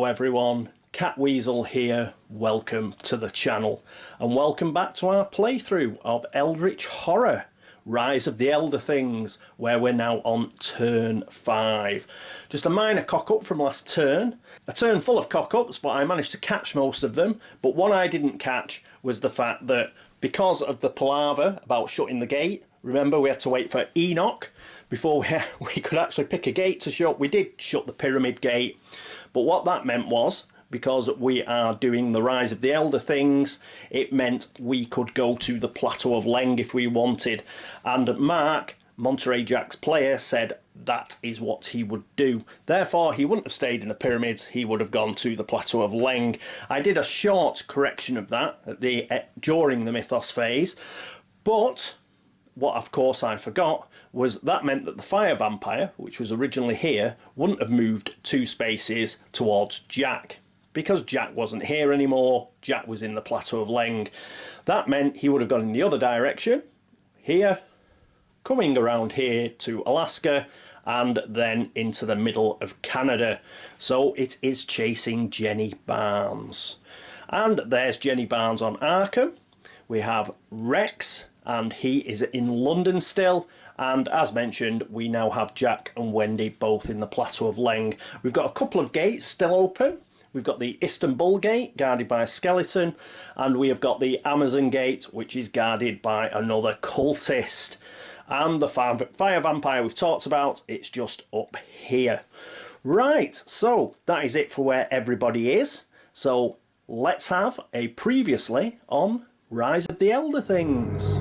Hello everyone, Catweazle here, welcome to the channel and welcome back to our playthrough of Eldritch Horror, Rise of the Elder Things, where we're now on turn 5. Just a minor cock-up from last turn, a turn full of cock-ups, but I managed to catch most of them, but one I didn't catch was the fact that because of the palaver about shutting the gate, remember we had to wait for Enoch before we could actually pick a gate to shut. We did shut the pyramid gate, but what that meant was, because we are doing the Rise of the Elder Things, it meant we could go to the Plateau of Leng if we wanted. And Mark, Monterey Jack's player, said that is what he would do. Therefore, he wouldn't have stayed in the pyramids, he would have gone to the Plateau of Leng. I did a short correction of that during the Mythos phase, but what of course I forgot was that meant that the fire vampire, which was originally here, wouldn't have moved 2 spaces towards Jack. Because Jack wasn't here anymore, Jack was in the Plateau of Leng. That meant he would have gone in the other direction, here, coming around here to Alaska, and then into the middle of Canada. So it is chasing Jenny Barnes. And there's Jenny Barnes on Arcane. We have Rex, and he is in London still. And as mentioned, we now have Jack and Wendy both in the Plateau of Leng. We've got a couple of gates still open. We've got the Istanbul gate, guarded by a skeleton, and we have got the Amazon gate, which is guarded by another cultist. And the fire vampire we've talked about, it's just up here. Right, so that is it for where everybody is. So let's have a previously on Rise of the Elder Things.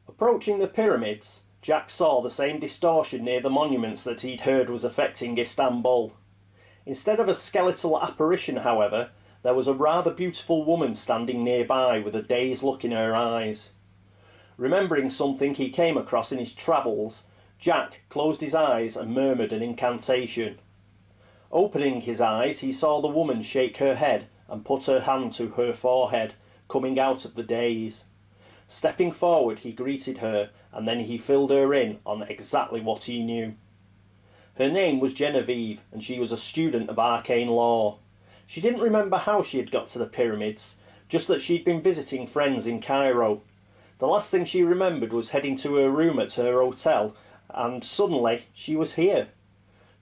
Approaching the pyramids, Jack saw the same distortion near the monuments that he'd heard was affecting Istanbul. Instead of a skeletal apparition, however, there was a rather beautiful woman standing nearby with a dazed look in her eyes. Remembering something he came across in his travels, Jack closed his eyes and murmured an incantation. Opening his eyes, he saw the woman shake her head and put her hand to her forehead, coming out of the daze. Stepping forward, he greeted her, and then he filled her in on exactly what he knew. Her name was Genevieve, and she was a student of arcane law. She didn't remember how she had got to the pyramids, just that she'd been visiting friends in Cairo. The last thing she remembered was heading to her room at her hotel, and suddenly she was here.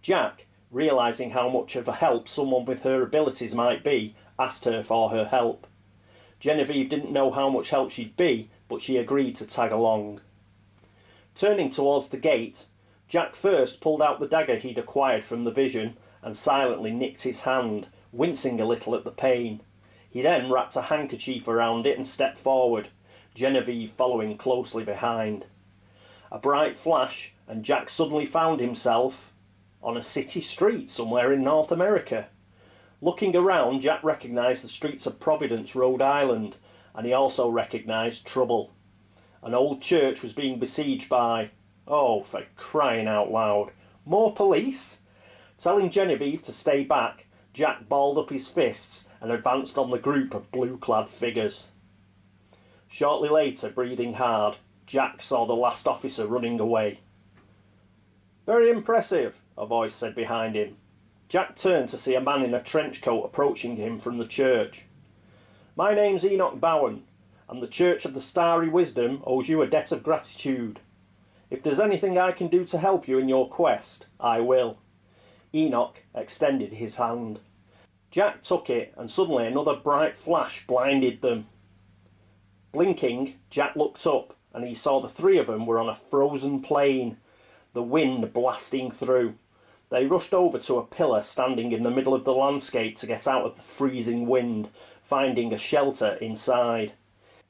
Jack, realising how much of a help someone with her abilities might be, asked her for her help. Genevieve didn't know how much help she'd be, but she agreed to tag along. Turning towards the gate, Jack first pulled out the dagger he'd acquired from the vision and silently nicked his hand, wincing a little at the pain. He then wrapped a handkerchief around it and stepped forward, Genevieve following closely behind. A bright flash, and Jack suddenly found himself on a city street somewhere in North America. Looking around, Jack recognised the streets of Providence, Rhode Island, and he also recognised trouble. An old church was being besieged by, oh, for crying out loud, more police? Telling Genevieve to stay back, Jack balled up his fists and advanced on the group of blue-clad figures. Shortly later, breathing hard, Jack saw the last officer running away. "Very impressive," a voice said behind him. Jack turned to see a man in a trench coat approaching him from the church. "My name's Enoch Bowen, and the Church of the Starry Wisdom owes you a debt of gratitude. If there's anything I can do to help you in your quest, I will." Enoch extended his hand. Jack took it, and suddenly another bright flash blinded them. Blinking, Jack looked up, and he saw the 3 of them were on a frozen plain, the wind blasting through. They rushed over to a pillar standing in the middle of the landscape to get out of the freezing wind, finding a shelter inside.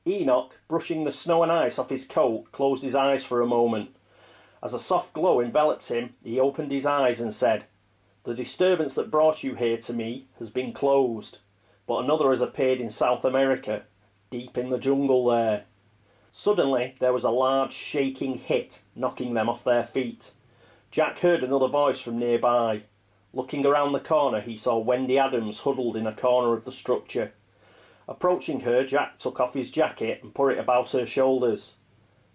Enoch, brushing the snow and ice off his coat, closed his eyes for a moment. As a soft glow enveloped him, he opened his eyes and said, "The disturbance that brought you here to me has been closed, but another has appeared in South America, deep in the jungle there." Suddenly there was a large shaking hit, knocking them off their feet. Jack heard another voice from nearby. Looking around the corner, he saw Wendy Adams huddled in a corner of the structure. Approaching her, Jack took off his jacket and put it about her shoulders.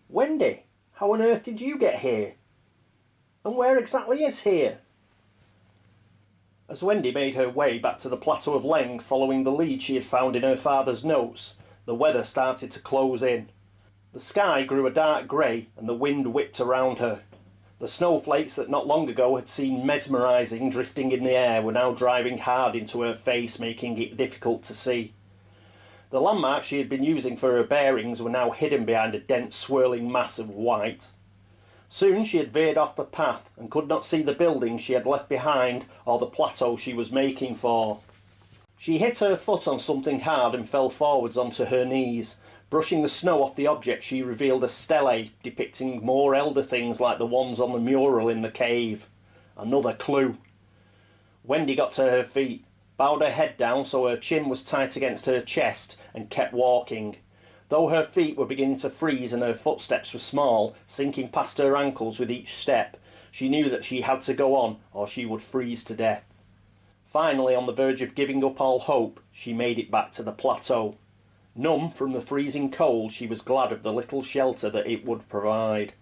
"Wendy, how on earth did you get here?" And where exactly is here? As Wendy made her way back to the Plateau of Leng following the lead she had found in her father's notes, the weather started to close in. The sky grew a dark grey and the wind whipped around her. The snowflakes that not long ago had seemed mesmerising drifting in the air were now driving hard into her face, making it difficult to see. The landmarks she had been using for her bearings were now hidden behind a dense swirling mass of white. Soon she had veered off the path and could not see the buildings she had left behind or the plateau she was making for. She hit her foot on something hard and fell forwards onto her knees. Brushing the snow off the object, she revealed a stele depicting more elder things like the ones on the mural in the cave. Another clue. Wendy got to her feet, bowed her head down so her chin was tight against her chest, and kept walking. Though her feet were beginning to freeze and her footsteps were small, sinking past her ankles with each step, she knew that she had to go on or she would freeze to death. Finally, on the verge of giving up all hope, she made it back to the plateau. Numb from the freezing cold, she was glad of the little shelter that it would provide.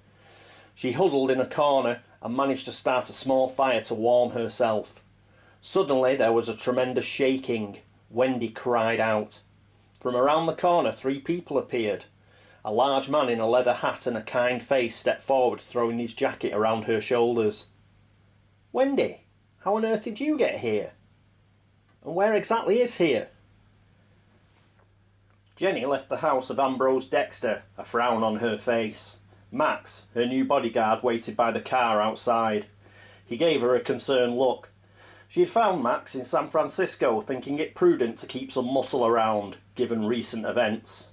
She huddled in a corner and managed to start a small fire to warm herself. Suddenly there was a tremendous shaking. Wendy cried out. From around the corner 3 people appeared. A large man in a leather hat and a kind face stepped forward, throwing his jacket around her shoulders. "Wendy, how on earth did you get here? And where exactly is here?" Jenny left the house of Ambrose Dexter, a frown on her face. Max, her new bodyguard, waited by the car outside. He gave her a concerned look. She had found Max in San Francisco, thinking it prudent to keep some muscle around, given recent events.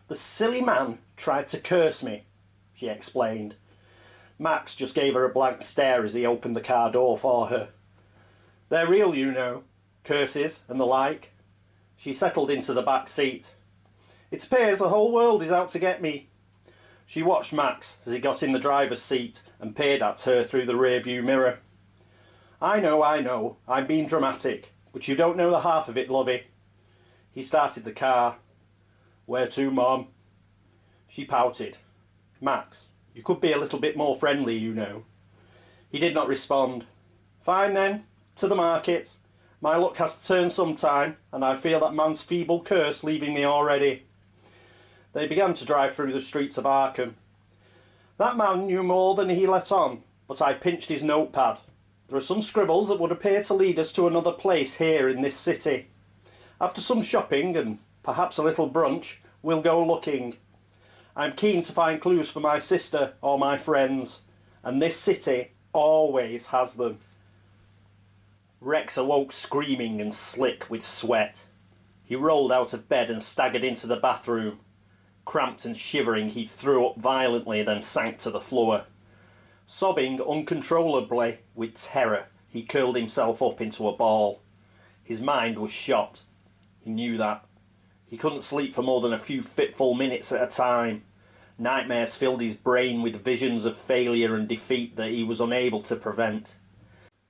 "The silly man tried to curse me," she explained. Max just gave her a blank stare as he opened the car door for her. "They're real, you know. Curses and the like." She settled into the back seat. "It appears the whole world is out to get me." She watched Max as he got in the driver's seat and peered at her through the rearview mirror. I know, I'm being dramatic, but you don't know the half of it, lovey." He started the car. "Where to, Mom?" She pouted. "Max, you could be a little bit more friendly, you know." He did not respond. "Fine then, to the market. My luck has to turn sometime, and I feel that man's feeble curse leaving me already." They began to drive through the streets of Arcane. "That man knew more than he let on, but I pinched his notepad. There are some scribbles that would appear to lead us to another place here in this city. After some shopping and perhaps a little brunch, we'll go looking. I'm keen to find clues for my sister or my friends, and this city always has them." Rex awoke screaming and slick with sweat. He rolled out of bed and staggered into the bathroom. Cramped and shivering, he threw up violently, then sank to the floor. Sobbing uncontrollably with terror, he curled himself up into a ball. His mind was shot. He knew that. He couldn't sleep for more than a few fitful minutes at a time. Nightmares filled his brain with visions of failure and defeat that he was unable to prevent.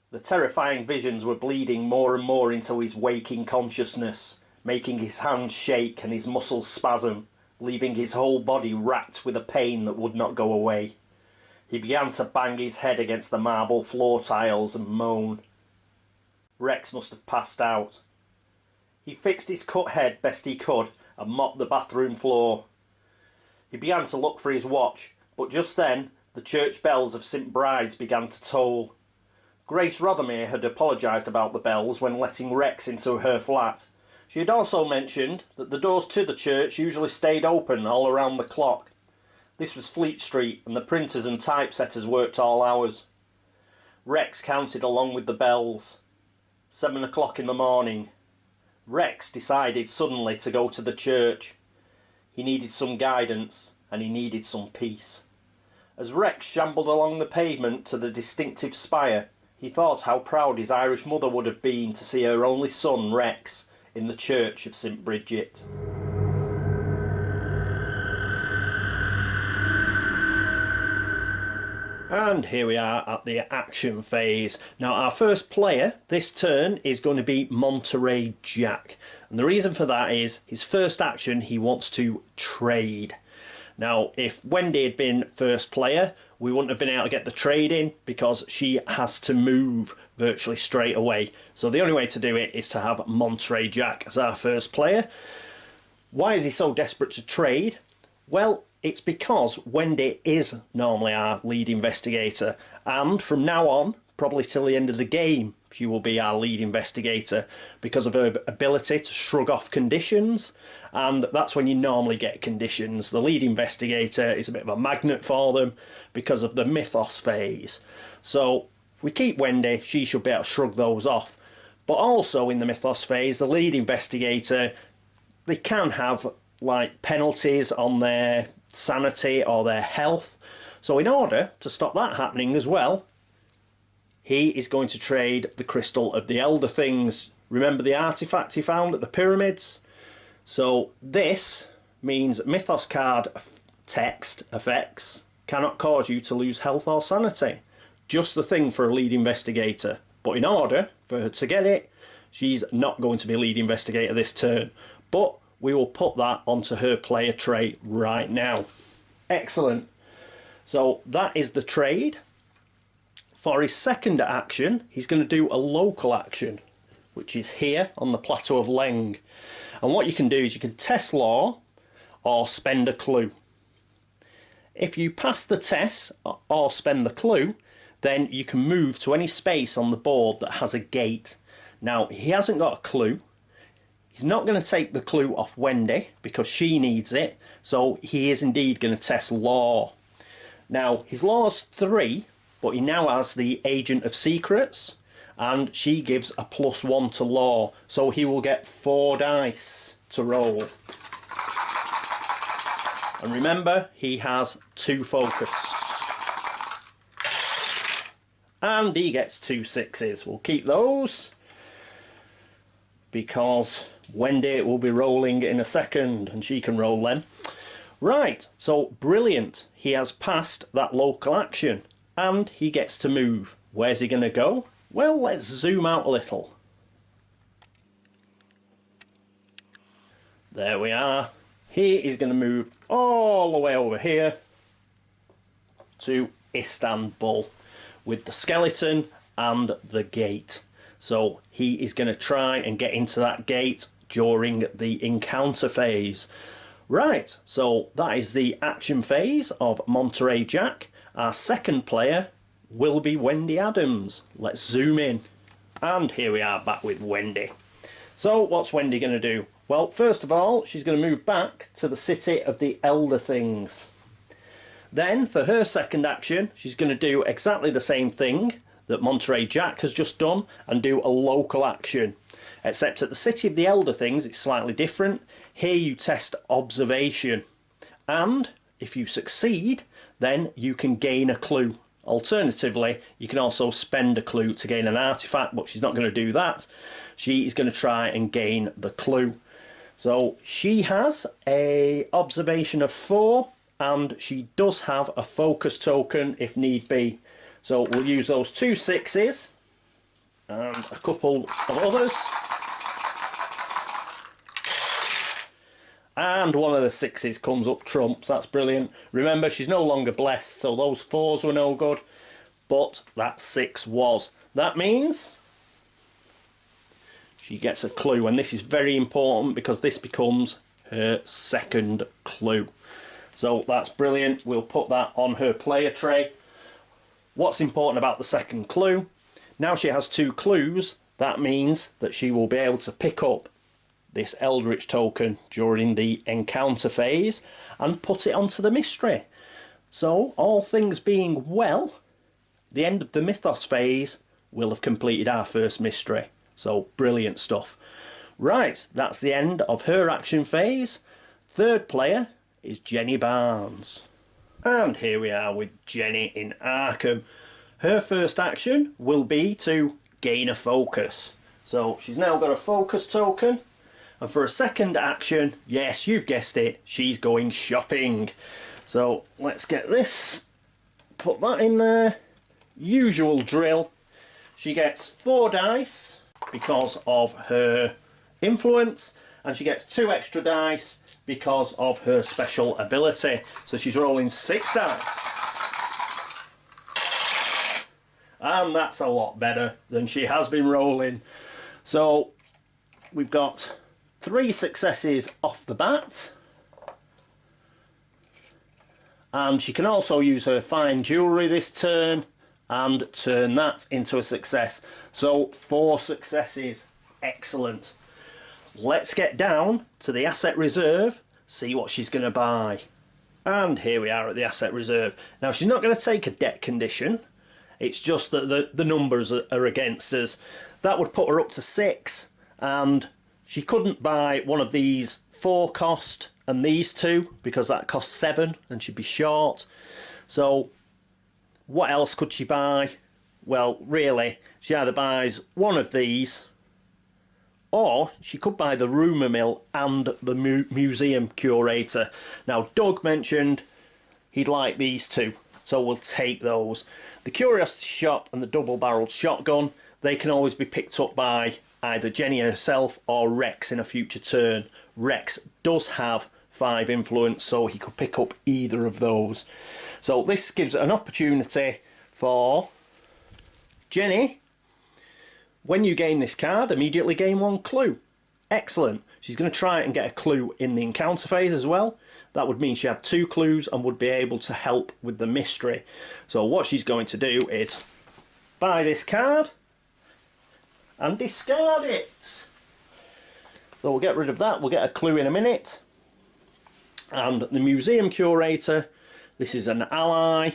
The terrifying visions were bleeding more and more into his waking consciousness, making his hands shake and his muscles spasm, leaving his whole body racked with a pain that would not go away. He began to bang his head against the marble floor tiles and moan. Rex must have passed out. He fixed his cut head best he could and mopped the bathroom floor. He began to look for his watch, but just then the church bells of St. Bride's began to toll. Grace Rothermere had apologised about the bells when letting Rex into her flat. She had also mentioned that the doors to the church usually stayed open all around the clock. This was Fleet Street, and the printers and typesetters worked all hours. Rex counted along with the bells. 7 o'clock in the morning. Rex decided suddenly to go to the church. He needed some guidance, and he needed some peace. As Rex shambled along the pavement to the distinctive spire, he thought how proud his Irish mother would have been to see her only son, Rex, in the church of St. Bridget. And here we are at the action phase. Now our first player this turn is going to be Monterey Jack. And the reason for that is his first action, he wants to trade. Now, if Wendy had been first player, we wouldn't have been able to get the trade in because she has to move virtually straight away. So the only way to do it is to have Monterey Jack as our first player. Why is he so desperate to trade? Well, it's because Wendy is normally our lead investigator, and from now on, probably till the end of the game, she will be our lead investigator because of her ability to shrug off conditions, and that's when you normally get conditions. The lead investigator is a bit of a magnet for them because of the Mythos phase. So if we keep Wendy, she should be able to shrug those off. But also in the Mythos phase, the lead investigator, they can have like penalties on their sanity or their health. So in order to stop that happening as well, he is going to trade the Crystal of the Elder Things. Remember the artifact he found at the pyramids? So this means Mythos card text effects cannot cause you to lose health or sanity. Just the thing for a lead investigator. But in order for her to get it, she's not going to be a lead investigator this turn. But we will put that onto her player tray right now. Excellent. So that is the trade. For his second action, he's going to do a local action, which is here on the Plateau of Leng. And what you can do is you can test law or spend a clue. If you pass the test or spend the clue, then you can move to any space on the board that has a gate. Now, he hasn't got a clue. He's not going to take the clue off Wendy because she needs it. So he is indeed going to test law. Now, his law's 3, but he now has the Agent of Secrets, and she gives a +1 to law, so he will get 4 dice to roll. And remember, he has 2 focus. And he gets 2 6s. We'll keep those, because Wendy will be rolling in a second, and she can roll then. Right, so brilliant. He has passed that local action. And he gets to move. Where's he going to go? Well, let's zoom out a little. There we are. He is going to move all the way over here to Istanbul with the skeleton and the gate. So he is going to try and get into that gate during the encounter phase. Right, so that is the action phase of Monterey Jack. Our second player will be Wendy Adams. Let's zoom in. And here we are back with Wendy. So what's Wendy going to do? Well, first of all, she's going to move back to the City of the Elder Things. Then, for her second action, she's going to do exactly the same thing that Monterey Jack has just done and do a local action. Except at the City of the Elder Things, it's slightly different. Here you test observation. And if you succeed, then you can gain a clue. Alternatively, you can also spend a clue to gain an artifact, but she's not going to do that. She is going to try and gain the clue. So she has a observation of 4, and she does have a focus token if need be. So we'll use those 2 6s and a couple of others. And one of the 6s comes up trumps. That's brilliant. Remember, she's no longer blessed, so those 4s were no good. But that 6 was. That means she gets a clue. And this is very important because this becomes her second clue. So that's brilliant. We'll put that on her player tray. What's important about the second clue? Now she has 2 clues. That means that she will be able to pick up this Eldritch token during the encounter phase and put it onto the mystery. So, all things being well, the end of the Mythos phase will have completed our first mystery. So, brilliant stuff. Right, that's the end of her action phase. Third player is Jenny Barnes. And here we are with Jenny in Arkham. Her first action will be to gain a focus. So, she's now got a focus token. And for a second action, yes, you've guessed it, she's going shopping. So let's get this, put that in there. Usual drill. She gets 4 dice because of her influence, and she gets 2 extra dice because of her special ability. So she's rolling 6 dice. And that's a lot better than she has been rolling. So we've got 3 successes off the bat. And she can also use her fine jewellery this turn and turn that into a success. So 4 successes. Excellent. Let's get down to the asset reserve, see what she's going to buy. And here we are at the asset reserve. Now she's not going to take a debt condition. It's just that the numbers are against us. That would put her up to 6, and she couldn't buy one of these 4 cost and these 2 because that costs 7 and she'd be short. So what else could she buy? Well, really, she either buys one of these, or she could buy the rumour mill and the museum curator. Now Doug mentioned he'd like these 2, so we'll take those. The curiosity shop and the double-barreled shotgun, they can always be picked up by either Jenny herself or Rex in a future turn. Rex does have 5 influence, so he could pick up either of those. So this gives an opportunity for Jenny. When you gain this card, immediately gain 1 clue. Excellent. She's going to try and get a clue in the encounter phase as well. That would mean she had 2 clues and would be able to help with the mystery. So what she's going to do is buy this card and discard it. So we'll get rid of that. We'll get a clue in a minute. And the museum curator, this is an ally.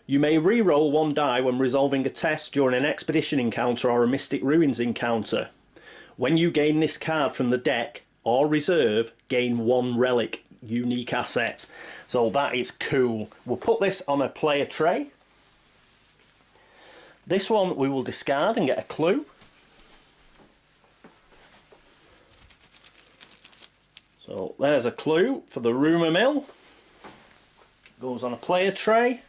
You may re-roll 1 die when resolving a test during an expedition encounter or a Mystic Ruins encounter. When you gain this card from the deck or reserve, gain 1 relic, unique asset. So that is cool. We'll put this on a player tray. This one we will discard and get a clue. So there's a clue for the rumour mill. Goes on a player tray.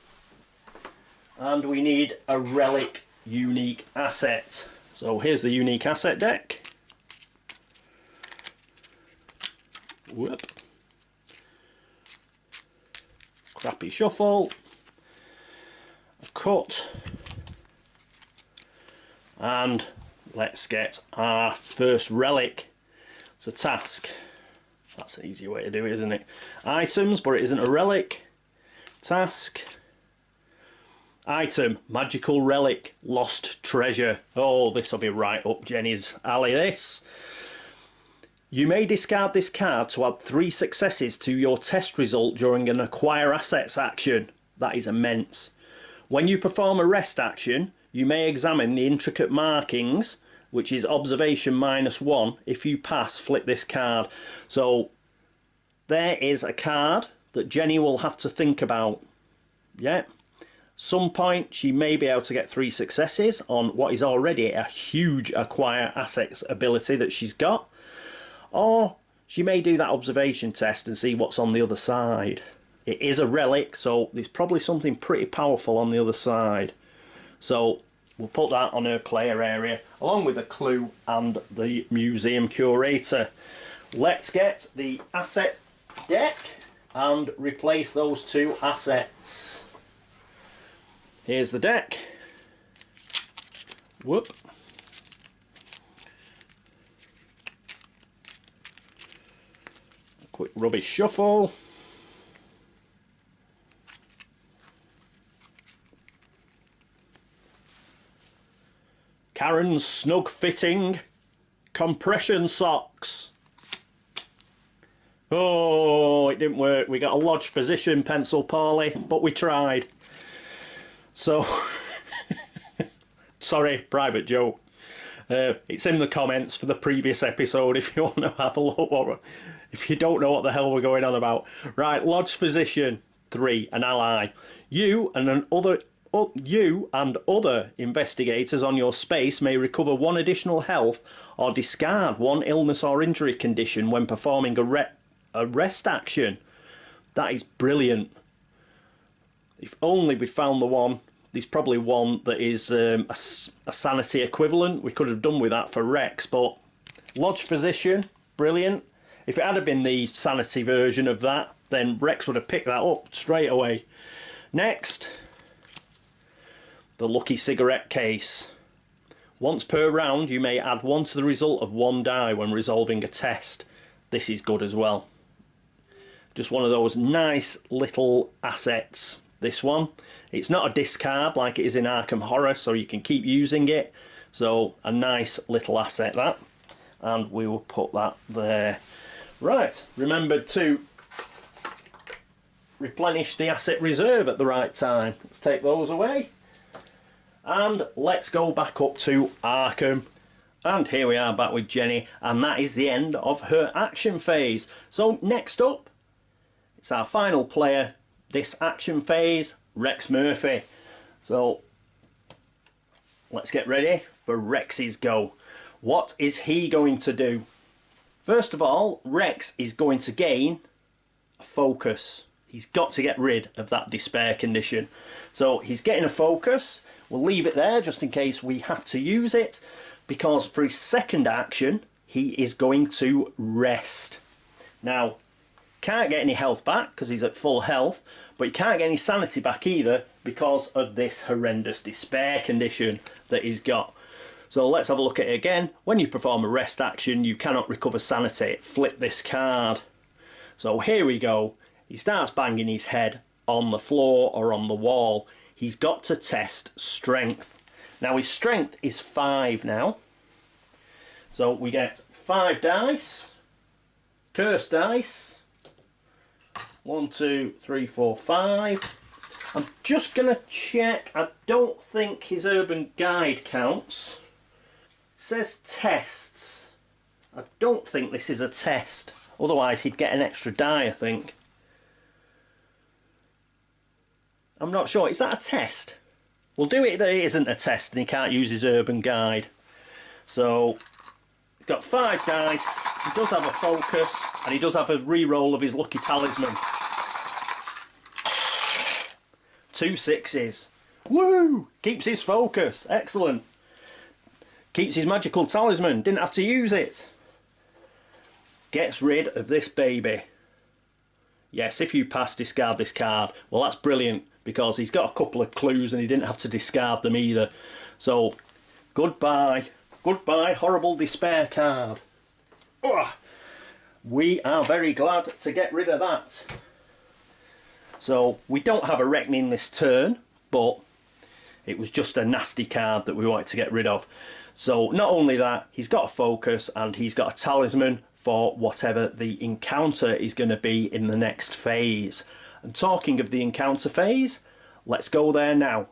And we need a relic unique asset. So here's the unique asset deck. Whoop. Crappy shuffle. A cut. And let's get our first relic. It's a task. That's an easy way to do it, isn't it? Items, but it isn't a relic. Task. Item, magical relic, lost treasure. Oh, this will be right up Jenny's alley, this. You may discard this card to add 3 successes to your test result during an acquire assets action. That is immense. When you perform a rest action, you may examine the intricate markings, which is observation -1. If you pass, flip this card. So there is a card that Jenny will have to think about. Yeah. Some point she may be able to get 3 successes on what is already a huge acquire assets ability that she's got, or she may do that observation test and see what's on the other side. It is a relic, so there's probably something pretty powerful on the other side. So we'll put that on her player area along with a clue and the museum curator. Let's get the asset deck and replace those 2 assets. Here's the deck. Whoop. A quick rubbish shuffle. Karen's snug fitting compression socks. Oh, it didn't work. We got a lodge position pencil parley, but we tried. So, sorry, private joke. It's in the comments for the previous episode if you want to have a look, if you don't know what the hell we're going on about. Right, Lodge Physician 3, an ally. You and other investigators on your space may recover 1 additional health or discard 1 illness or injury condition when performing a rest action. That is brilliant. If only we found the one. There's probably one that is a sanity equivalent. We could have done with that for Rex, but Lodge Physician, brilliant. If it had been the sanity version of that, then Rex would have picked that up straight away. Next, the lucky cigarette case. Once per round, you may add 1 to the result of 1 die when resolving a test. This is good as well. Just one of those nice little assets, this one. It's not a discard like it is in Arkham Horror, so you can keep using it. So a nice little asset, that. And we will put that there. Right, remember to replenish the asset reserve at the right time. Let's take those away. And let's go back up to Arkham. And here we are back with Jenny, and that is the end of her action phase. So next up, it's our final player this action phase, Rex Murphy. So let's get ready for Rex's go. What is he going to do? First of all, Rex is going to gain a focus. He's got to get rid of that despair condition. So he's getting a focus. We'll leave it there just in case we have to use it, because for his second action, he is going to rest. Now, can't get any health back because he's at full health, but he can't get any sanity back either because of this horrendous despair condition that he's got. So let's have a look at it again. When you perform a rest action, you cannot recover sanity. Flip this card. So here we go. He starts banging his head on the floor or on the wall. He's got to test strength. Now his strength is 5 now. So we get 5 dice. Curse dice. 1, 2, 3, 4, 5. I'm just going to check. I don't think his urban guide counts. It says tests. I don't think this is a test. Otherwise he'd get an extra die, I think. I'm not sure. Is that a test? We'll do it that it isn't a test and he can't use his urban guide. So he's got 5 dice. He does have a focus and he does have a re-roll of his lucky talisman. 2 6s. Woo! Keeps his focus. Excellent. Keeps his magical talisman. Didn't have to use it. Gets rid of this baby. Yes, if you pass, discard this card. Well, that's brilliant, because he's got a couple of clues and he didn't have to discard them either. So, goodbye. Goodbye, horrible despair card. Ugh. We are very glad to get rid of that. So, we don't have a reckoning this turn, but it was just a nasty card that we wanted to get rid of. So, not only that, he's got a focus and he's got a talisman for whatever the encounter is going to be in the next phase. And talking of the encounter phase, let's go there now.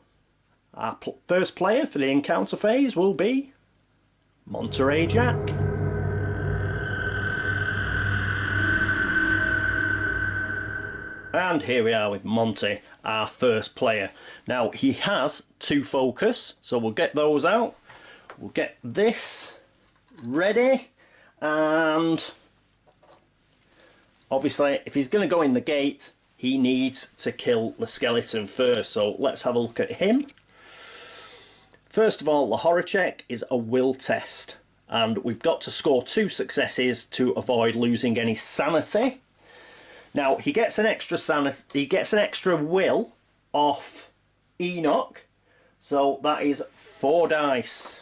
Our first player for the encounter phase will be Monterey Jack. And here we are with Monty, our first player. Now he has 2 focus, so we'll get those out. We'll get this ready. And obviously if he's going to go in the gate, he needs to kill the skeleton first. So let's have a look at him. First of all, the horror check is a will test, and we've got to score 2 successes to avoid losing any sanity. Now he gets an extra sanity, he gets an extra will off Enoch, so that is 4 dice.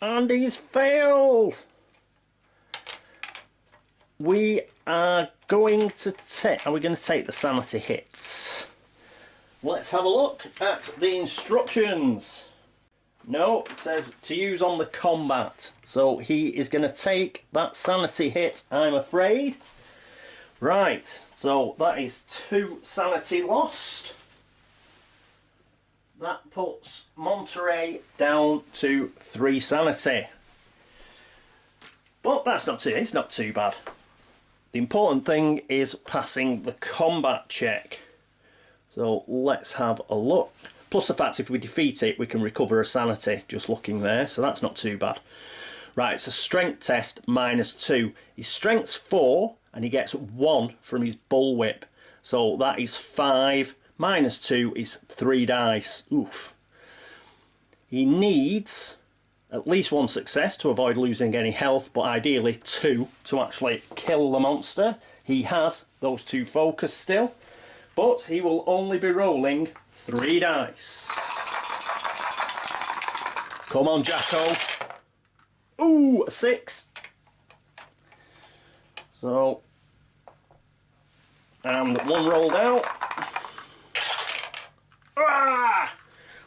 And he's failed. We are going to take... Are we going to take the sanity hits? Let's have a look at the instructions. No, it says to use on the combat. So he is going to take that sanity hit, I'm afraid. Right, so that is 2 sanity lost. That puts Monterey down to 3 sanity. But that's not too, it's not too bad. The important thing is passing the combat check. So let's have a look. Plus the fact if we defeat it, we can recover a sanity, just looking there, so that's not too bad. Right, it's a strength test, -2. His strength's 4, and he gets 1 from his bullwhip. So that is 5. -2 is 3 dice. Oof. He needs at least 1 success to avoid losing any health, but ideally 2 to actually kill the monster. He has those 2 focus still, but he will only be rolling 3 dice. Come on, Jacko. Ooh, a 6. So, and 1 rolled out. Ah!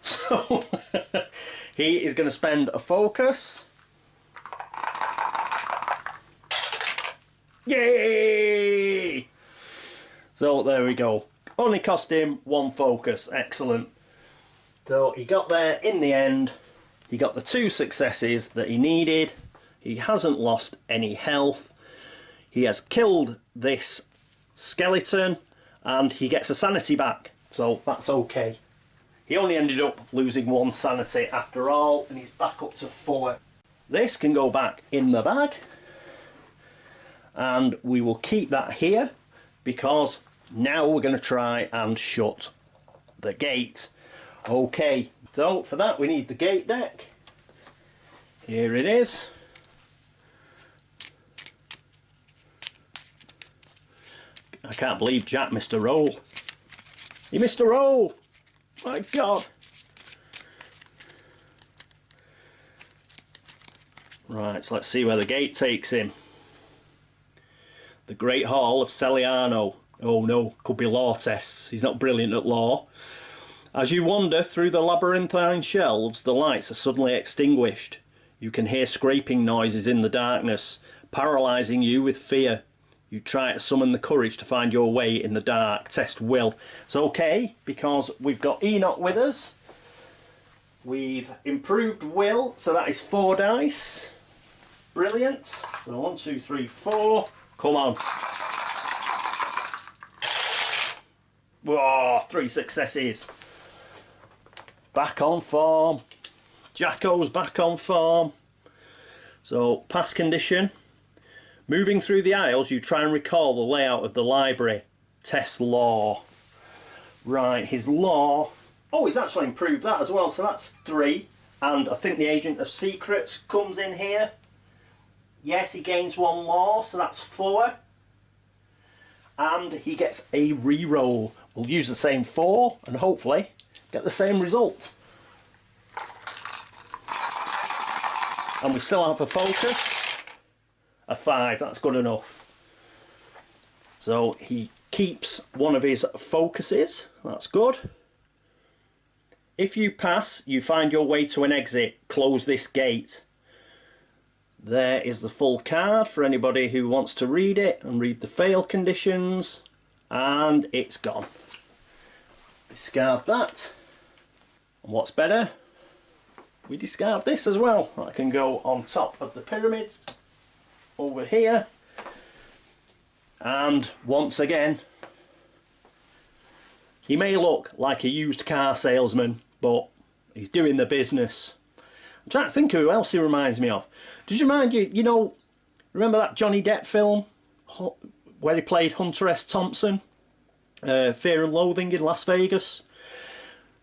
So, he is going to spend a focus. Yay! So there we go. Only cost him 1 focus. Excellent. So he got there in the end. He got the 2 successes that he needed. He hasn't lost any health. He has killed this skeleton and he gets a sanity back. So that's okay. He only ended up losing 1 sanity after all, and he's back up to 4. This can go back in the bag, and we will keep that here because now we're going to try and shut the gate. Okay, so for that we need the gate deck. Here it is. I can't believe Jack missed a roll. He missed a roll! My God. Right, so let's see where the gate takes him. The Great Hall of Celiano. Oh no, could be law tests. He's not brilliant at law. As you wander through the labyrinthine shelves, the lights are suddenly extinguished. You can hear scraping noises in the darkness, paralysing you with fear. You try to summon the courage to find your way in the dark. Test will. It's okay, because we've got Enoch with us. We've improved will, so that is 4 dice. Brilliant. So 1, 2, 3, 4. Come on. Whoa, 3 successes. Back on form. Jacko's back on form. So, pass condition. Moving through the aisles, you try and recall the layout of the library. Test law. Right, his law. Oh, he's actually improved that as well, so that's 3. And I think the Agent of Secrets comes in here. Yes, he gains 1 law, so that's 4. And he gets a re-roll. We'll use the same 4 and hopefully get the same result. And we still have a focus. A 5, that's good enough. So he keeps one of his focuses, that's good. If you pass, you find your way to an exit. Close this gate. There is the full card for anybody who wants to read it and read the fail conditions. And it's gone. Discard that. And what's better? We discard this as well. That can go on top of the pyramids. Over here, and once again he may look like a used car salesman, but he's doing the business. I'm trying to think of who else he reminds me of. Did you mind you know, remember that Johnny Depp film where he played Hunter S. Thompson, Fear and Loathing in Las Vegas?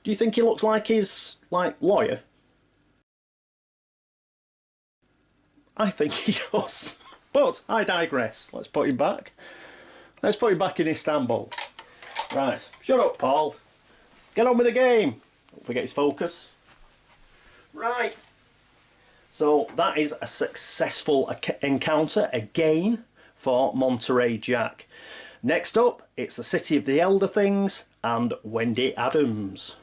Do you think he looks like his lawyer? I think he does. But I digress. Let's put him back. Let's put him back in Istanbul. Right. Shut up, Paul. Get on with the game. Don't forget his focus. Right. So that is a successful encounter again for Monterey Jack. Next up, it's the City of the Elder Things and Wendy Adams.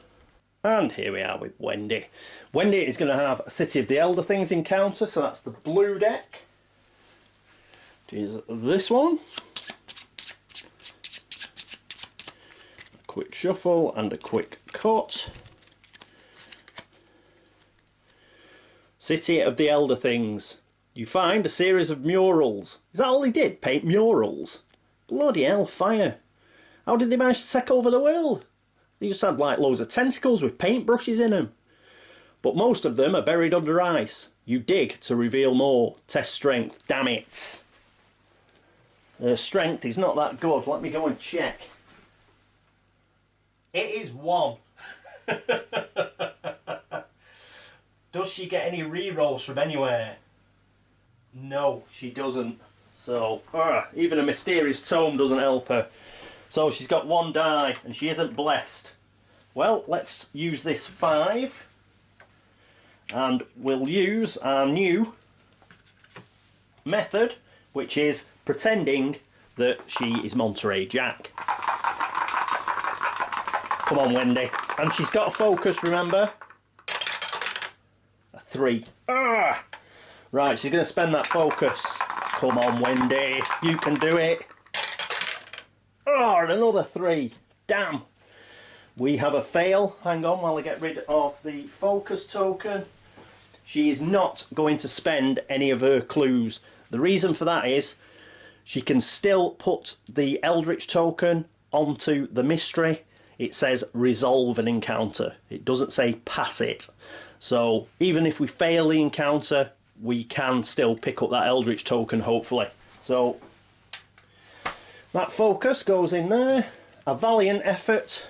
And here we are with Wendy. Wendy is going to have a City of the Elder Things encounter, so that's the blue deck. Which is this one. A quick shuffle and a quick cut. City of the Elder Things. You find a series of murals. Is that all he did? Paint murals? Bloody hell, fire. How did they manage to take over the world? They just had like loads of tentacles with paintbrushes in them. But most of them are buried under ice. You dig to reveal more. Test strength. Damn it. Strength is not that good. Let me go and check. It is 1. Does she get any re-rolls from anywhere? No, she doesn't. So, even a mysterious tome doesn't help her. So she's got 1 die and she isn't blessed. Well, let's use this 5. And we'll use our new method, which is pretending that she is Monterey Jack. Come on, Wendy. And she's got a focus, remember? A 3. Right, she's going to spend that focus. Come on, Wendy. You can do it. And another 3. Damn. We have a fail. Hang on while I get rid of the focus token. She is not going to spend any of her clues. The reason for that is she can still put the Eldritch token onto the mystery. It says resolve an encounter. It doesn't say pass it. So even if we fail the encounter, we can still pick up that Eldritch token, hopefully. So that focus goes in there. A valiant effort.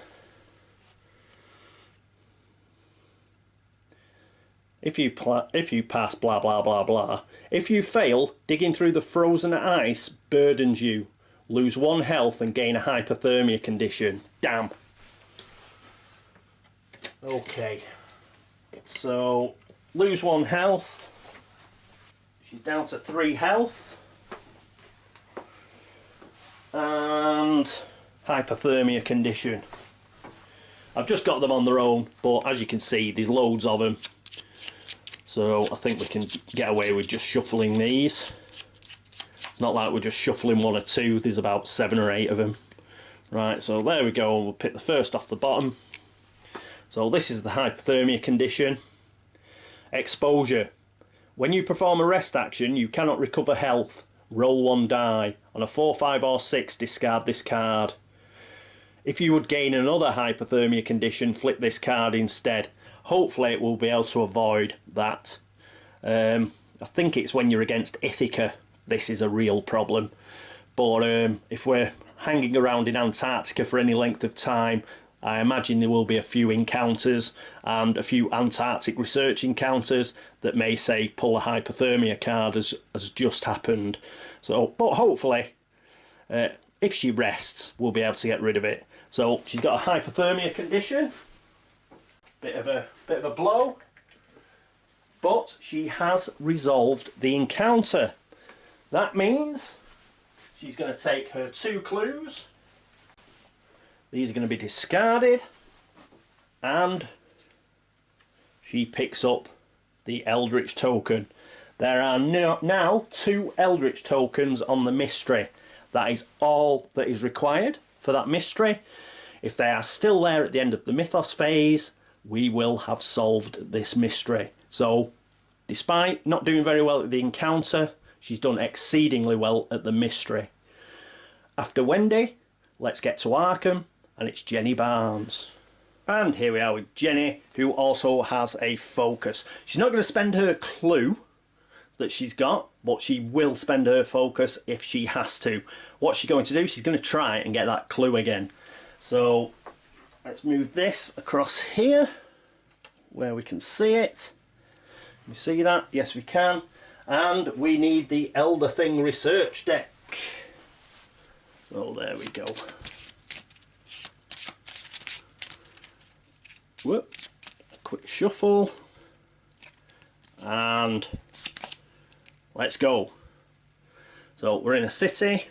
If you pass, blah, blah, blah, blah. If you fail, digging through the frozen ice burdens you. Lose 1 health and gain a hypothermia condition. Damn. Okay. So, lose 1 health. She's down to 3 health. And hypothermia condition. I've just got them on their own, but as you can see, there's loads of them. So I think we can get away with just shuffling these. It's not like we're just shuffling 1 or 2, there's about 7 or 8 of them. Right, so there we go, we'll pick the first off the bottom. So this is the hypothermia condition. Exposure. When you perform a rest action, you cannot recover health. Roll 1 die. On a 4, 5 or 6, discard this card. If you would gain another hypothermia condition, flip this card instead. Hopefully it will be able to avoid that. I think it's when you're against Ithaca, this is a real problem. But if we're hanging around in Antarctica for any length of time, I imagine there will be a few encounters and a few Antarctic research encounters that may say pull a hypothermia card as just happened. So, but hopefully, if she rests, we'll be able to get rid of it. So she's got a hypothermia condition. Bit of a blow, but she has resolved the encounter. That means she's going to take her 2 clues. These are going to be discarded, and she picks up the Eldritch token. There are now 2 Eldritch tokens on the mystery. That is all that is required for that mystery. If they are still there at the end of the Mythos phase, we will have solved this mystery. So, despite not doing very well at the encounter, she's done exceedingly well at the mystery. After Wendy, let's get to Arkham, and it's Jenny Barnes. And here we are with Jenny, who also has a focus. She's not going to spend her clue that she's got, but she will spend her focus if she has to. What's she going to do? She's going to try and get that clue again. So, let's move this across here, where we can see it. Can we see that? Yes, we can. And we need the Elder Thing research deck. So there we go. Whoop. A quick shuffle. And let's go. So we're in a city.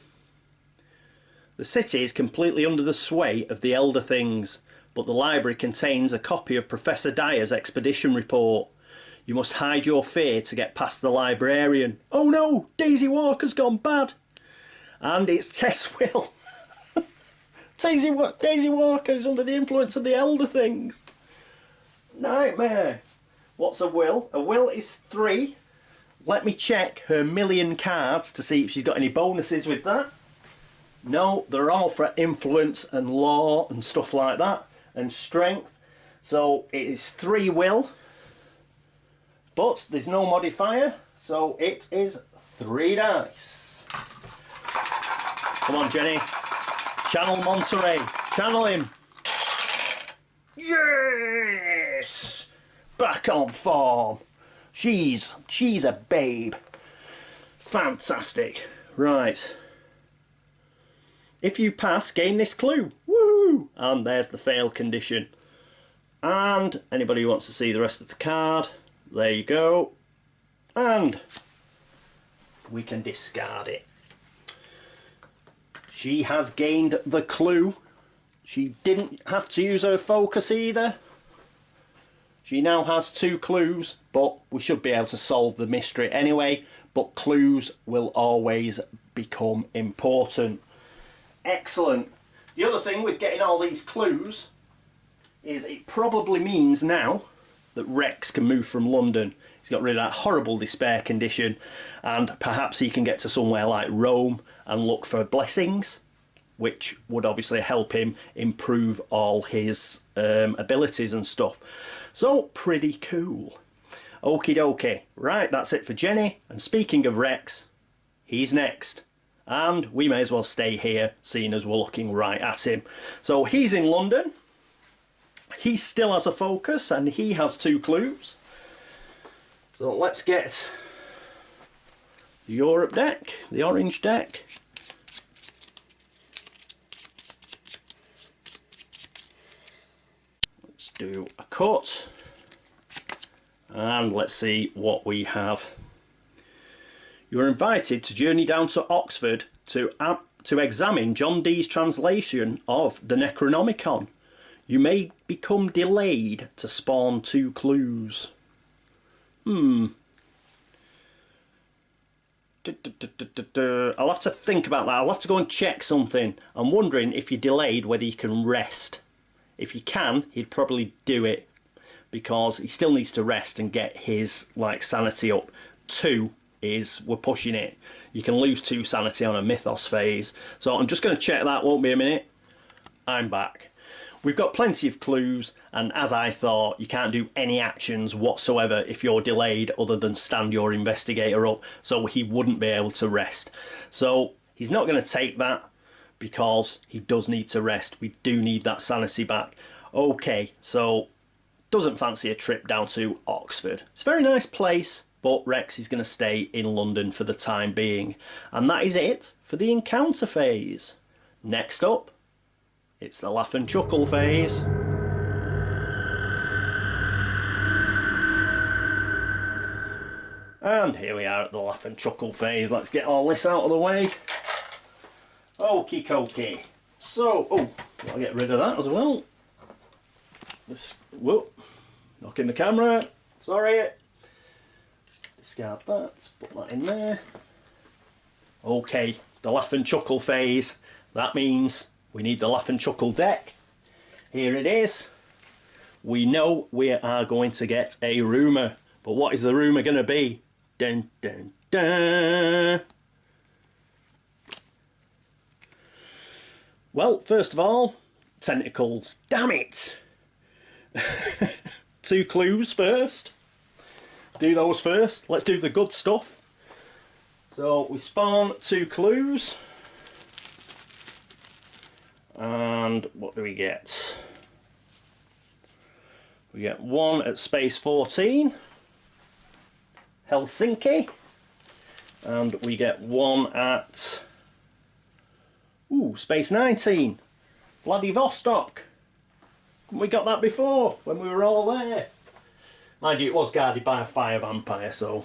The city is completely under the sway of the Elder Things, but the library contains a copy of Professor Dyer's expedition report. You must hide your fear to get past the librarian. Oh no, Daisy Walker's gone bad. And it's Tess Will. Daisy Walker's under the influence of the Elder Things. Nightmare. What's a will? A will is 3. Let me check her 1,000,000 cards to see if she's got any bonuses with that. No, they're all for influence and law and stuff like that, and strength. So it is 3 will, but there's no modifier, so it is 3 dice. Come on, Jenny. Channel Monterey. Channel him. Yes! Back on form. She's a babe. Fantastic. Right. If you pass, gain this clue. Woo! And there's the fail condition. And anybody who wants to see the rest of the card, there you go. And we can discard it. She has gained the clue. She didn't have to use her focus either. She now has 2 clues, but we should be able to solve the mystery anyway. But clues will always become important. Excellent. The other thing with getting all these clues is it probably means now that Rex can move from London. He's got rid of that horrible despair condition, and perhaps he can get to somewhere like Rome and look for blessings, which would obviously help him improve all his abilities and stuff. So, pretty cool. Okie dokie. Right, that's it for Jenny. And speaking of Rex, he's next. And we may as well stay here, seeing as we're looking right at him. So, he's in London. He still has a focus, and he has 2 clues. So, let's get the Europe deck, the orange deck. Do a cut, and let's see what we have. You are invited to journey down to Oxford to examine John Dee's translation of the Necronomicon. You may become delayed to spawn 2 clues. I'll have to think about that. I'll have to go and check something. I'm wondering if you're delayed whether you can rest. If you can, he'd probably do it, because he still needs to rest and get his sanity up. 2 is we're pushing it. You can lose 2 sanity on a Mythos phase. So I'm just going to check that. Won't be a minute. I'm back. We've got plenty of clues, and as I thought, you can't do any actions whatsoever if you're delayed other than stand your investigator up, so he wouldn't be able to rest. So he's not going to take that, because he does need to rest. We do need that sanity back. Okay, so doesn't fancy a trip down to Oxford. It's a very nice place, but Rex is going to stay in London for the time being. And that is it for the encounter phase. Next up, it's the laugh and chuckle phase. And here we are at the laugh and chuckle phase. Let's get all this out of the way. Okie dokie. So, I'll get rid of that as well. Whoa, knocking the camera. Sorry. Discard that. Put that in there. Okay, the laugh and chuckle phase. That means we need the laugh and chuckle deck. Here it is. We know we are going to get a rumour, but what is the rumour going to be? Dun dun dun. Well, first of all, tentacles. Damn it! 2 clues first. Do those first. Let's do the good stuff. So we spawn 2 clues. And what do we get? We get 1 at space 14, Helsinki, and we get 1 at space 19, Vladivostok. We got that before when we were all there. Mind you, it was guarded by a fire vampire, so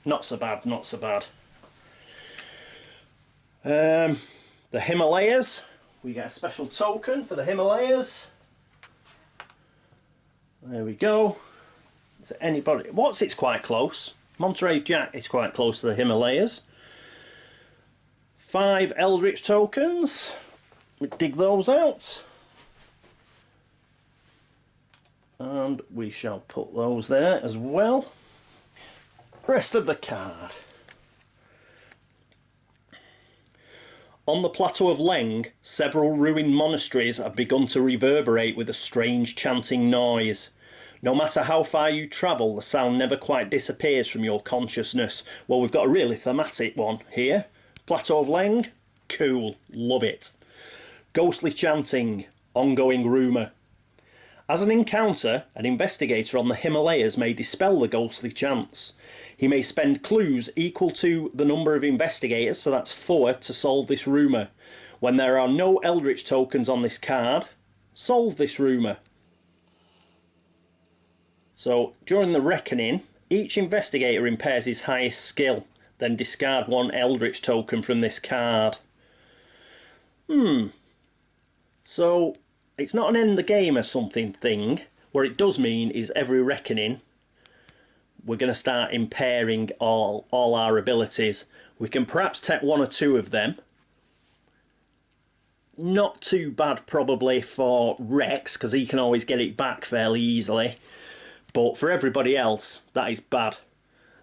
not so bad, not so bad. The Himalayas, we get a special token for the Himalayas. There we go. Is there anybody? It's quite close. Monterey Jack is quite close to the Himalayas. 5 Eldritch tokens. We dig those out. And we shall put those there as well. Rest of the card. On the plateau of Leng, several ruined monasteries have begun to reverberate with a strange chanting noise. No matter how far you travel, the sound never quite disappears from your consciousness. Well, we've got a really thematic one here. Plateau of Leng, cool, love it. Ghostly chanting, ongoing rumour. As an encounter, an investigator on the Himalayas may dispel the ghostly chance. He may spend clues equal to the number of investigators, so that's 4, to solve this rumour. When there are no Eldritch tokens on this card, solve this rumour. So, during the reckoning, each investigator impairs his highest skill, then discard 1 Eldritch token from this card. So, it's not an end the game or something thing. What it does mean is every reckoning, we're going to start impairing all our abilities. We can perhaps take 1 or 2 of them. Not too bad probably for Rex, because he can always get it back fairly easily. But for everybody else, that is bad.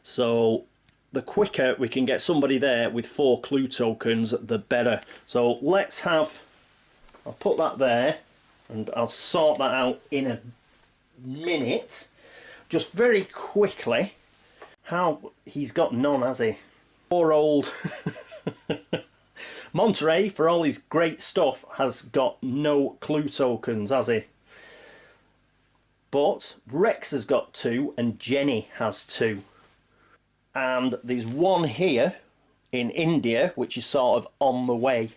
So the quicker we can get somebody there with 4 clue tokens, the better. So let's have... I'll put that there, and I'll sort that out in a minute. Just very quickly, how he's got none, has he? Poor old Monterey, for all his great stuff, has got no clue tokens, has he? But Rex has got 2 and Jenny has 2. And there's 1 here in India, which is sort of on the way.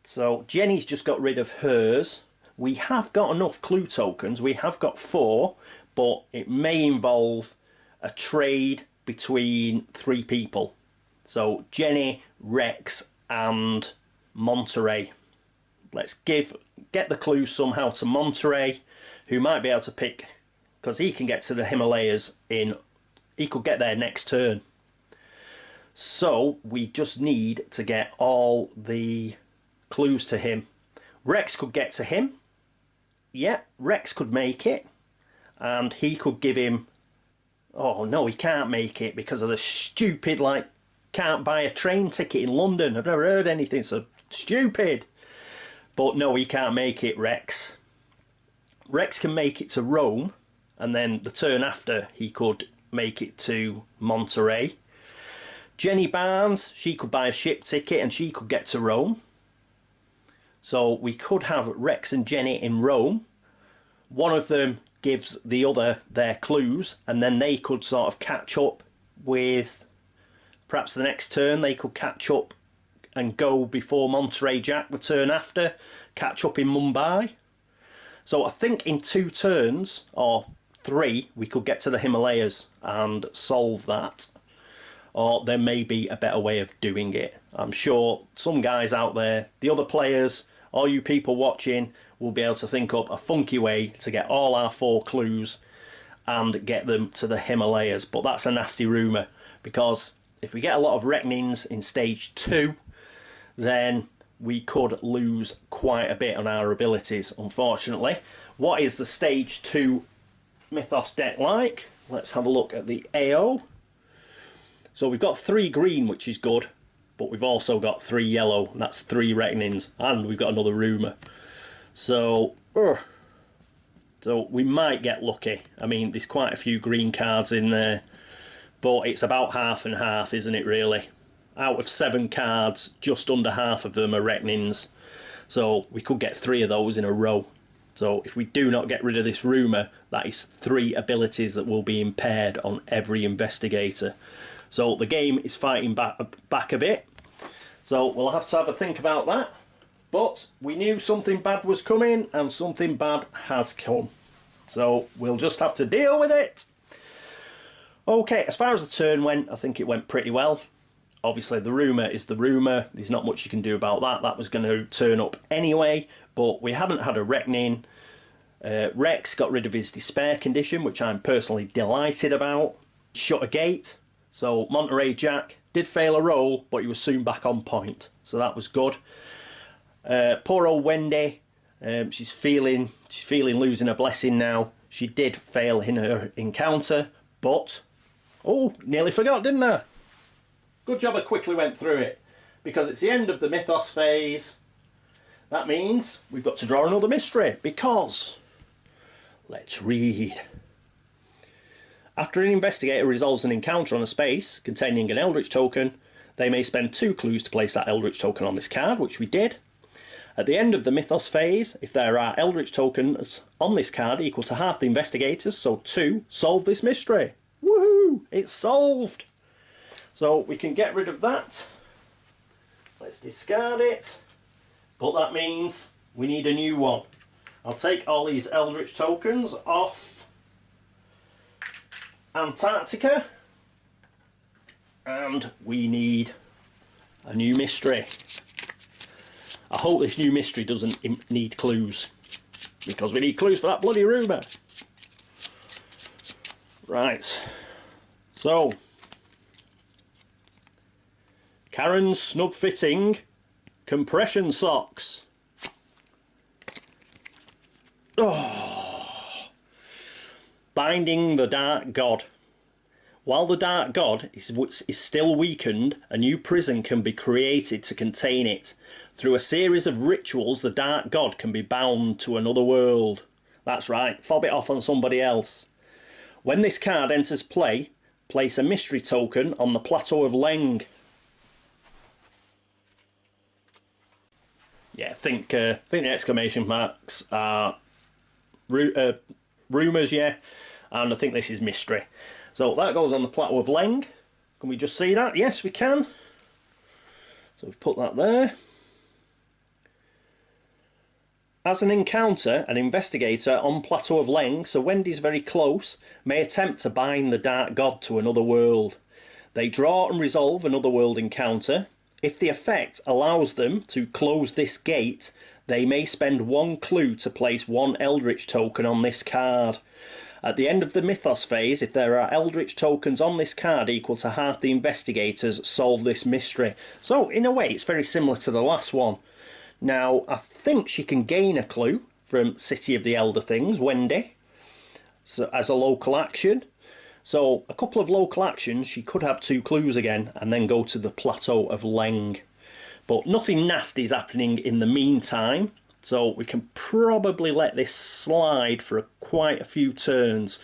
So Jenny's just got rid of hers. We have got enough clue tokens. We have got 4, but it may involve a trade between 3 people. So Jenny, Rex and Monterey. Let's get the clue somehow to Monterey, who might be able to pick, because he can get to the Himalayas he could get there next turn. So we just need to get all the clues to him. Rex could get to him. Yeah, Rex could make it. And he could give him... Oh no, he can't make it because of the stupid, like, can't buy a train ticket in London. I've never heard anything so stupid. But no, he can't make it, Rex. Rex can make it to Rome, and then the turn after he could make it to Monterey. Jenny Barnes, she could buy a ship ticket and she could get to Rome. So we could have Rex and Jenny in Rome. One of them gives the other their clues, and then they could sort of catch up with... Perhaps the next turn they could catch up and go before Monterey Jack the turn after, catch up in Mumbai. So I think in 2 turns, or 3, we could get to the Himalayas and solve that. Or there may be a better way of doing it. I'm sure some guys out there, the other players, all you people watching, will be able to think up a funky way to get all our 4 clues and get them to the Himalayas. But that's a nasty rumour, because if we get a lot of reckonings in stage 2, then we could lose quite a bit on our abilities, unfortunately. What is the stage 2 Mythos deck like? Let's have a look at the AO. So we've got 3 green, which is good, but we've also got 3 yellow, and that's 3 reckonings, and we've got another rumour. So we might get lucky. I mean, there's quite a few green cards in there, but it's about half and half, isn't it, really? Out of 7 cards, just under half of them are reckonings. So we could get 3 of those in a row. So if we do not get rid of this rumour, that is 3 abilities that will be impaired on every investigator. So the game is fighting back a bit. So we'll have to have a think about that. But we knew something bad was coming, and something bad has come. So we'll just have to deal with it. Okay, as far as the turn went, I think it went pretty well. Obviously, the rumour is the rumour. There's not much you can do about that. That was going to turn up anyway, but we haven't had a reckoning. Rex got rid of his despair condition, which I'm personally delighted about. Shut a gate. So Monterey Jack did fail a roll, but he was soon back on point. So that was good. Poor old Wendy. She's feeling losing her blessing now. She did fail in her encounter, but... Oh, nearly forgot, didn't I? Good job I quickly went through it, because it's the end of the Mythos phase. That means we've got to draw another mystery, because... Let's read. After an investigator resolves an encounter on a space containing an Eldritch token, they may spend 2 clues to place that Eldritch token on this card, which we did. At the end of the Mythos phase, if there are Eldritch tokens on this card equal to half the investigators, so 2, solve this mystery. Woohoo! It's solved! So we can get rid of that. Let's discard it. But that means we need a new one. I'll take all these Eldritch tokens off Antarctica. And we need a new mystery. I hope this new mystery doesn't need clues, because we need clues for that bloody rumour. Right, so Karen's snug fitting compression socks. Oh. Binding the Dark God. While the Dark God is still weakened, a new prison can be created to contain it. Through a series of rituals, the Dark God can be bound to another world. That's right, fob it off on somebody else. When this card enters play, place a mystery token on the Plateau of Leng. Yeah, I think the exclamation marks are rumours, yeah, and I think this is mystery. So that goes on the Plateau of Leng. Can we just see that? Yes, we can. So we've put that there. As an encounter, an investigator on Plateau of Leng, so Wendy's very close, may attempt to bind the Dark God to another world. They draw and resolve another world encounter. If the effect allows them to close this gate, they may spend 1 clue to place 1 Eldritch token on this card. At the end of the Mythos phase, if there are Eldritch tokens on this card equal to half the investigators, solve this mystery. So, in a way, it's very similar to the last one. Now, I think she can gain a clue from City of the Elder Things, Wendy, so, as a local action. So, a couple of local actions, she could have 2 clues again, and then go to the Plateau of Leng. But nothing nasty is happening in the meantime. So we can probably let this slide for quite a few turns.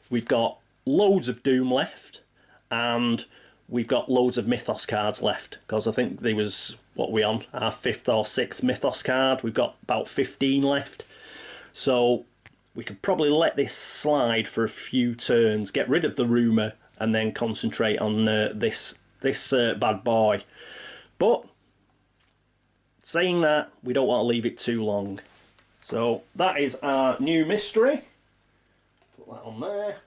We've got loads of Doom left, and we've got loads of Mythos cards left, because I think there was, what we on, our 5th or 6th Mythos card. We've got about 15 left. So we could probably let this slide for a few turns, get rid of the rumour, and then concentrate on this bad boy. But saying that, we don't want to leave it too long. So that is our new mystery. Put that on there.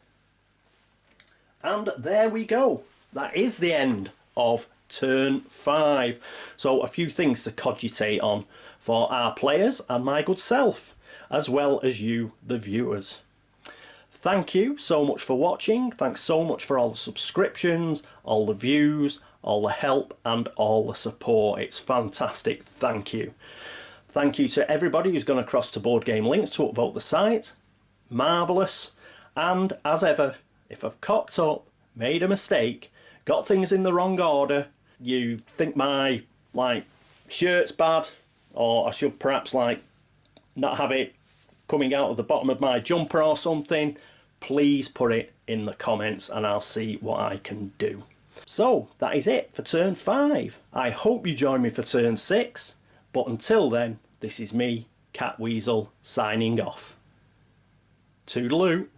And there we go. That is the end of turn 5. So a few things to cogitate on for our players and my good self, as well as you, the viewers. Thank you so much for watching. Thanks so much for all the subscriptions, all the views, all the help and all the support. It's fantastic. Thank you. Thank you to everybody who's gone across to Board Game Links to upvote the site. Marvellous. And as ever, if I've cocked up, made a mistake, got things in the wrong order, you think my shirt's bad, or I should perhaps not have it coming out of the bottom of my jumper or something, please put it in the comments and I'll see what I can do. So that is it for turn 5. I hope you join me for turn 6, but until then, this is me, Catweazle, signing off. Toodaloo.